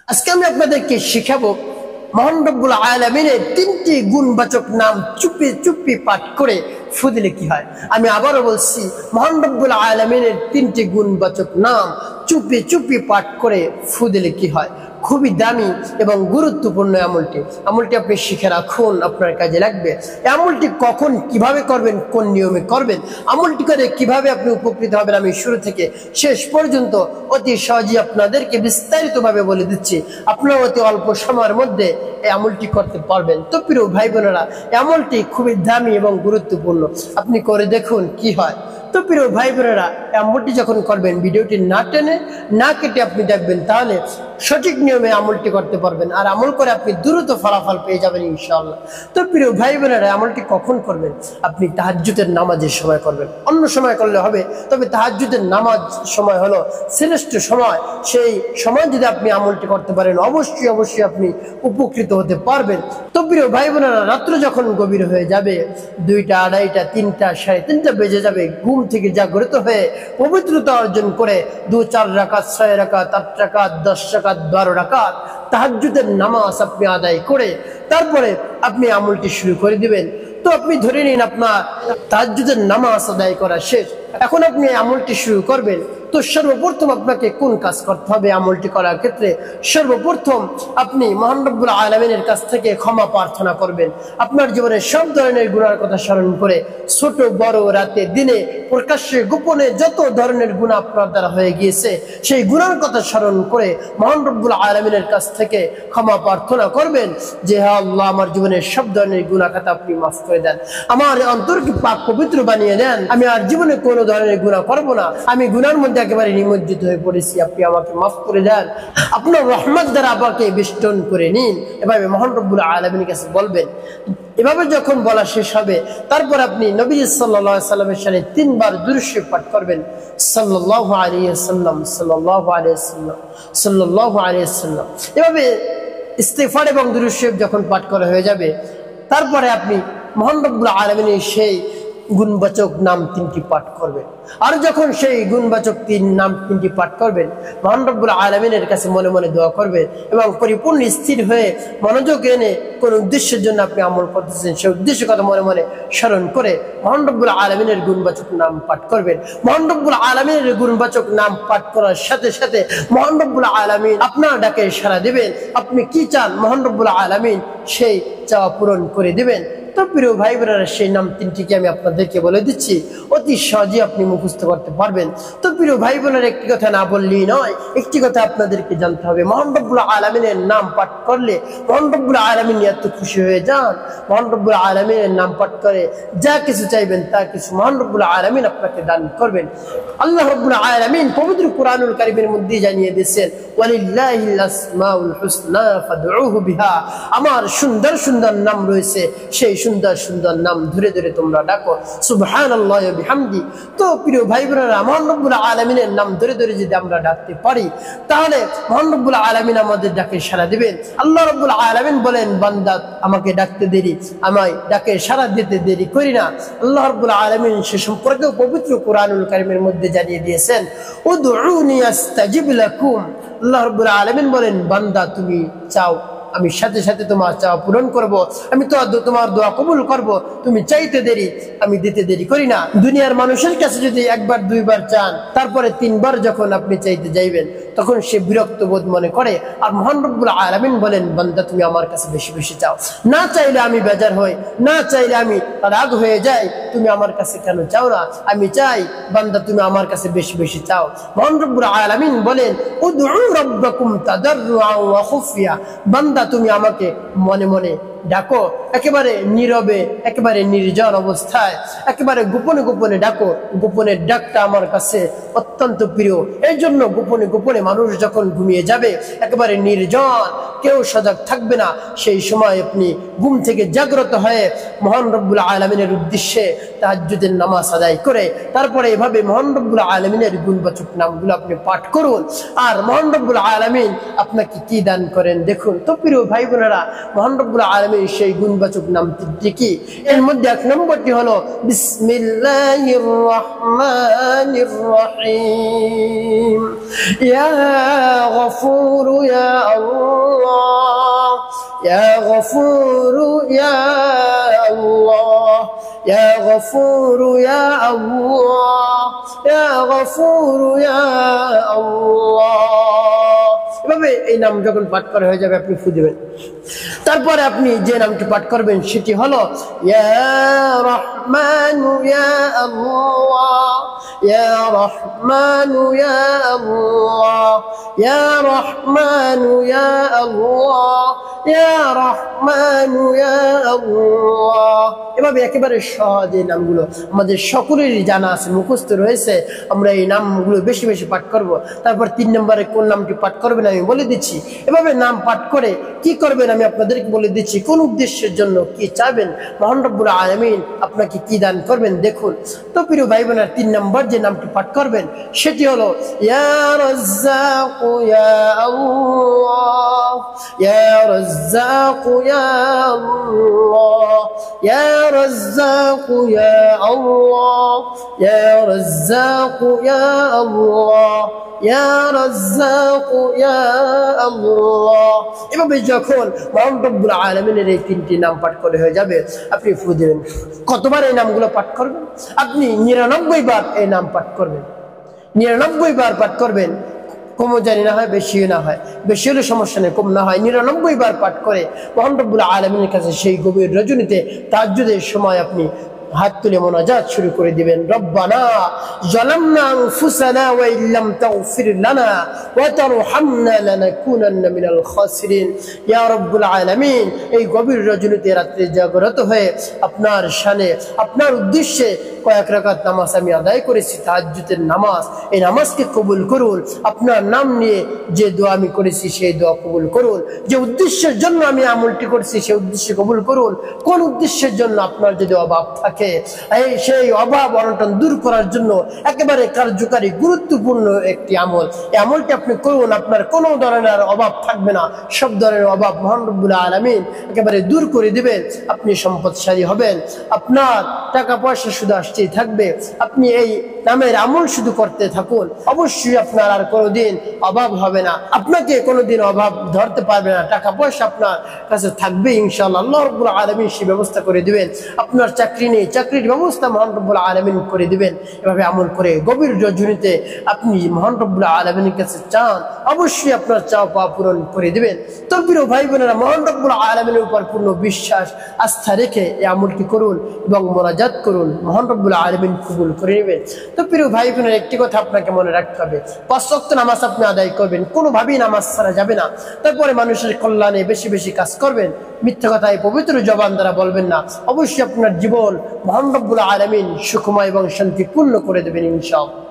আজকে আমি আপনাদেরকে শিখাবো মহান রব্বুল আলামিনের তিনটি গুণবাচক নাম চুপি চুপি পাঠ করে ফু দিলে কি হয়। আমি আবারও বলছি, মহান রব্বুল আলামিনের তিনটি গুণবাচক নাম চুপি চুপি পাঠ করে ফু দিলে কি হয়। খুবই দামি এবং গুরুত্বপূর্ণ আমলটি আপনি শিখে রাখুন, আপনার কাজে লাগবে। আমলটি কখন কিভাবে করবেন, কোন নিয়মে করবেন, আমলটি করে কিভাবে আপনি উপকৃত হবেন, আমি শুরু থেকে শেষ পর্যন্ত অতি সহজে আপনাদেরকে বিস্তারিতভাবে বলে দিচ্ছি। আপনারা অতি অল্প সময়ের মধ্যে এই আমলটি করতে পারবেন। তো প্রিয় ভাই বোনেরা, আমলটি খুবই দামি এবং গুরুত্বপূর্ণ, আপনি করে দেখুন কি হয়। তো প্রিয় ভাই বোনেরা, আমলটি যখন করবেন ভিডিওটি না টেনে না কেটে আপনি দেখবেন, তাহলে সঠিক নিয়মে আমলটি করতে পারবেন, আর আমল করে আপনি দ্রুত ফলাফল পেয়ে যাবেন ইনশাআল্লাহ। তো প্রিয় ভাই বোনেরা, আমলটি কখন করবেন? আপনি তাহাজ্জুদের নামাজের সময় করবেন, অন্য সময় করলে হবে, তবে তাহাজ্জুদের নামাজ সময় হলো শ্রেষ্ঠ সময়। সেই সময় যদি আপনি আমলটি করতে পারেন, অবশ্যই অবশ্যই আপনি উপকৃত হতে পারবেন। তো প্রিয় ভাই বোনেরা, রাত্র যখন গভীর হয়ে যাবে, 2টা, 2:30, 3টা, 3:30 বেজে যাবে, ঘুম থেকে জাগ্রত হয়ে পবিত্রতা অর্জন করে 2-4 রাকাত, 6 রাকাত, 8 রাকাত, 10 রাকাত, 12 রাকাত তাহাজ্জুদের নামাজ আপনি আদায় করে তারপরে আপনি আমলটি শুরু করে দিবেন। তো আপনি ধরে নিন আপনার তাহাজ্জুদের নামাজ আদায় করা শেষ, এখন আপনি আমলটি শুরু করবেন। তো সর্বপ্রথম আপনাকে কোন কাজ করতে হবে আমলটি করার ক্ষেত্রে? সর্বপ্রথম আপনি মহান রব্বুল আলামিনের কাছ থেকে ক্ষমা প্রার্থনা করবেন। আপনার জীবনের সব ধরনের গুনার কথা স্মরণ করে, ছোট বড়, রাতে দিনে, প্রকাশ্যে গোপনে যত ধরনের গুনাহ আপনার দ্বারা হয়ে গিয়েছে, সেই গুনার কথা স্মরণ করে মহান রব্বুল আলামিনের কাছ থেকে ক্ষমা প্রার্থনা করবেন যে, হে আল্লাহ, আমার জীবনের সব ধরনের গুনাহ খাতা আপনি মাফ করে দেন, আমার অন্তরকে পাক পবিত্র বানিয়ে দেন, আমি আর জীবনে কোনো ধরনের গুনাহ করব না, আমি গুনার মধ্যে একেবারে নিমজ্জিত হয়ে পড়েছি, আপনি আমাকে মাফ করে দেন, আপনার রহমত দ্বারা আমাকে বেষ্টন করে নিন। এভাবে মহান রব্বুল আলামিনের কাছে বলবেন। এভাবে যখন বলা শেষ হবে, তারপর আপনি নবী সাল্লাল্লাহু আলাইহি সাল্লামের সাথে 3 বার দুরূদ শরীফ পাঠ করবেন। সাল্লাল্লাহু আলাইহি ওয়াসাল্লাম, সাল্লাল্লাহু আলাইহি ওয়াসাল্লাম, সাল্লাল্লাহু আলাইহি ওয়াসাল্লাম। এভাবে ইস্তিগফার এবং দুরূদ শরীফ যখন পাঠ করা হয়ে যাবে, তারপরে আপনি মহান রব্বুল আলামিনের সেই গুণবাচক নাম 3টি পাঠ করবেন। আর যখন সেই গুণবাচক নাম 3টি পাঠ করবেন, মহান রব্বুল আলামিনের কাছে মনে মনে দোয়া করবেন এবং পরিপূর্ণ স্থির হয়ে মনোযোগ এনে কোন উদ্দেশ্যের জন্য আপনি আমল করতেছেন, সেই উদ্দেশ্যের কথা মনে মনে স্মরণ করে মহান রব্বুল আলামিনের গুণবাচক নাম পাঠ করবেন। মহান রব্বুল আলামিনের গুণবাচক নাম পাঠ করার সাথে সাথে মহান রব্বুল আলামিন আপনার ডাকে সাড়া দিবেন। আপনি কি চান, মহান রব্বুল আলামিন সেই চাওয়া পূরণ করে দিবেন। তো প্রিয় ভাই বোনেরা, সেই নাম 3টিকে আমি আপনাদেরকে বলে দিচ্ছি, অতি সহজে আপনি মুখস্থ করতে পারবেন। তো প্রিয় ভাই বোনেরা, একটি কথা না বললেই নয়, একটি কথা আপনাদেরকে জানতে হবে, মহান রব্বুল আলামিনের নাম পাঠ করলে মহান রব্বুল আলামিন এত খুশি হয়ে যান। মহান রব্বুল আলামিনের নাম পাঠ করে যা কিছু চাইবেন তা কিছু মহান রব্বুল আলামিন আপনাকে দান করবেন। আল্লাহ রব্বুল আলামিন পবিত্র কুরআনুল কারীমের মধ্যে জানিয়ে দিয়েছেন, ওয়ালিল্লাহিল আসমাউল হুসনা ফাদউহু বিহা, আমার সুন্দর সুন্দর নাম রয়েছে, সেই সুন্দর সুন্দর নাম ধরে ধরে তোমরা ডাকো, সুবহানাল্লাহি ওয়া বিহামদি। তো প্রিয় ভাই বোনেরা, মহান রব্বুল আলামিনের নাম ধরে ধরে যদি আমরা ডাকতে পারি, তাহলে মহান রব্বুল আলামিন আমাদের ডাকে সাড়া দিবেন। আল্লাহ রব্বুল আলামিন বলেন, বান্দা আমাকে ডাকতে দেরি, আমায় ডাকে সাড়া দিতে দেরি করি না। আল্লাহ রব্বুল আলামিন সে সম্পর্কে পবিত্র কুরআনুল কারীমের মধ্যে জানিয়ে দিয়েছেন, উদউনি আস্তাজিব লাকুম। আল্লাহ রব্বুল আলামিন বলেন, বান্দা তুমি চাও, আমি সাথে সাথে তোমার চাওয়া পূরণ করব, আমি তো তোমার দোয়া কবুল করব। তুমি চাইতে দেরি, আমি দিতে দেরি করি না। দুনিয়ার মানুষের কাছে যদি 1বার 2বার চান, তারপরে 3বার যখন আপনি চাইতে যাইবেন, তখন সে বিরক্ত বোধ মনে করে। আর মহান রব্বুল আলামিন বলেন, বান্দা তুমি আমার কাছে বেশি বেশি চাও, না চাইলে আমি বেজার হই, না চাইলে আমি রাগ হয়ে যাই, তুমি আমার কাছে কেন চাও না? আমি চাই, বান্দা তুমি আমার কাছে বেশি বেশি চাও। মহান রব্বুল আলামিন বলেন, উদউ রাব্বাকুম তাদাররুআন ওয়া খুফিয়া, বান্দা তুমি আমাকে মনে মনে ডাকো, একেবারে নীরবে, একেবারে নির্জন অবস্থায়, একেবারে গোপনে গোপনে ডাকো। গোপনের ডাকটা আমার কাছে অত্যন্ত প্রিয়। এই জন্য গোপনে গোপনে মানুষ যখন ঘুমিয়ে যাবে, একেবারে নির্জন, কেউ সজাগ থাকবে না, সেই সময় আপনি ঘুম থেকে জাগ্রত হয়ে মহান রব্বুল আলামিনের উদ্দেশ্যে তাহাজ্জুদের নামাজ আদায় করে তারপরে এভাবে মহান রব্বুল আলামিনের গুণবাচক নামগুলো আপনি পাঠ করুন। আর মহান রব্বুল আলামিন আপনাকে কি দান করেন দেখুন। তো প্রিয় ভাই বোনেরা, মহান রব্বুল আলামিন সেই গুণবাচক নামটি কি? এর মধ্যে এক নম্বরটি হলো বিসমিল্লাহির রহমানির রহিম। ইয়া গফুর ইয়া আল্লাহ, ইয়া গফুর ইয়া আল্লাহ, ইয়া গফুর ইয়া আল্লাহ, ইয়া গফুর ইয়া আল্লাহ। এভাবে এই নাম যখন পাঠ করা হয়ে যাবে আপনি ফু দিবেন। তারপরে আপনি যে নামটি পাঠ করবেন সেটি হলো ইয়া রহমানু ইয়া আল্লাহ, ইয়া রহমানু ইয়া আল্লাহ, ইয়া রহমানু ইয়া আল্লাহ, ইয়া রহমানু ইয়া আল্লাহ। এভাবে একেবারে সহজ এই নামগুলো আমাদের সকলেরই জানা আছে, মুখস্থ রয়েছে। আমরা এই নামগুলো বেশি বেশি পাঠ করব। তারপর 3 নম্বরে কোন নামটি পাঠ করবেন আমি বলে দিচ্ছি। এভাবে নাম পাঠ করে কি করবেন আমি আপনাদেরকে বলে দিচ্ছি। কোন উদ্দেশ্যের জন্য কি চাইবেন, মহান রব্বুল আলামিন আপনাকে কি দান করবেন দেখুন। তো প্রিয় ভাই বোনেরা, 3 নম্বর যে নামটি পাঠ করবেন সেটি হলো ইয়া রাজ্জাক ইয়া আল্লাহ, ইয়া রাজ্জাক ইয়া আল্লাহ, ইয়া রাজ্জাক ইয়া আল্লাহ, ইয়া রাজ্জাক ইয়া আল্লাহ, ইয়া রাজ্জাক ইয়া আল্লাহ। এভাবে যখন মহান রব্বুল আলামিনের এই 3টি নাম পাঠ করে হয়ে যাবে আপনি ফু দিবেন। কতবার এই নামগুলো পাঠ করবেন? আপনি 99 বার এই নাম পাঠ করবেন। 99 বার পাঠ করবেন। কমও জানি না হয়, বেশিও না হয়, বেশি হলে সমস্যা নেই, কম না হয়। 99 বার পাঠ করে মহান রব্বুল আলামিনের কাছে সেই গভীর রজনীতে তাহাজ্জুদের সময় আপনি হাত তুলে মোনাজাত শুরু করে দিবেন। রব্বানা যালামনা আনফুসানা ওয়া ইল্লাম তাগফির লানা ওয়া তারহামনা লানাকুনান্না মিনাল খাসিরিন। ইয়া রব্বুল আলামিন, এই গভীর রজনীতে রাত্রে জাগ্রত হয়ে আপনার শানে, আপনার উদ্দেশ্যে কয়েক রাকাত নামাজ আমি আদায় করেছি, তাহাজ্জুদের নামাজ। এই নামাজকে কবুল করুন। আপনার নাম নিয়ে যে দোয়া আমি করেছি সেই দোয়া কবুল করুন। যে উদ্দেশ্যের জন্য আমি আমলটি করেছি সেই উদ্দেশ্য কবুল করুন। কোন উদ্দেশ্যের জন্য আপনার যদি অভাব থাকে সেই অভাব অনটন দূর করার জন্য একেবারে কার্যকারী গুরুত্বপূর্ণ একটি আমল। এই আমলটি আপনি করুন, আপনার কোনো ধরনের অভাব থাকবে না। সব ধরনের অভাব মহান রব্বুল আলামিন একেবারে দূর করে দিবেন। আপনি সম্পদশালী হবেন। আপনার টাকা পয়সা শুধু আসতেই থাকবে। আপনি এই নামের আমল শুধু করতে থাকুন, অবশ্যই আপনার আর কোনোদিন অভাব হবে না। আপনাকে কোনোদিন অভাব ধরতে পারবে না। টাকা পয়সা আপনার কাছে থাকবে ইনশাআল্লাহ। আল্লাহ রাব্বুল আলামিন সেই ব্যবস্থা করে দিবেন। আপনার চাকরি নেই, চাকরির ব্যবস্থা মহান রব্বুল আলামিন করে দিবেন। এভাবে আমল করে গভীর রজনীতে আপনি মহান রব্বুল আলামিনের কাছে চান, অবশ্যই আপনার চাওয়া পাওয়া পূরণ করে দিবেন। তো প্রিয় ভাই বোনেরা, মহান রব্বুল আলামিনের উপর পূর্ণ বিশ্বাস আস্থা রেখে এই আমলটি করুন এবং মোনাজাত করুন। মহান রব্বুল আলামিন কবুল করে নেবেন। তো প্রিয় ভাই বোনেরা, একটি কথা আপনাকে মনে রাখতে হবে, 5 ওয়াক্ত নামাজ আপনি আদায় করবেন, কোনোভাবেই নামাজ ছাড়া যাবে না। তারপরে মানুষের কল্যাণে বেশি বেশি কাজ করবেন, মিথ্যা কথায় পবিত্র জবান দ্বারা বলবেন না। অবশ্যই আপনার জীবন মহান রব্বুল আলামিন সুখময় এবং শান্তিপূর্ণ করে দেবেন ইনশাআল্লাহ।